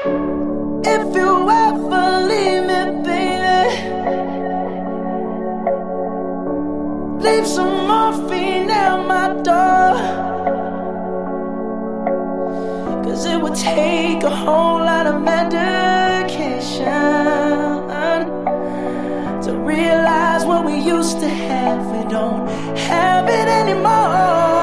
If you ever leave me, baby, leave some morphine at my door. 'Cause it would take a whole lot of medication to realize what we used to have. We don't have it anymore.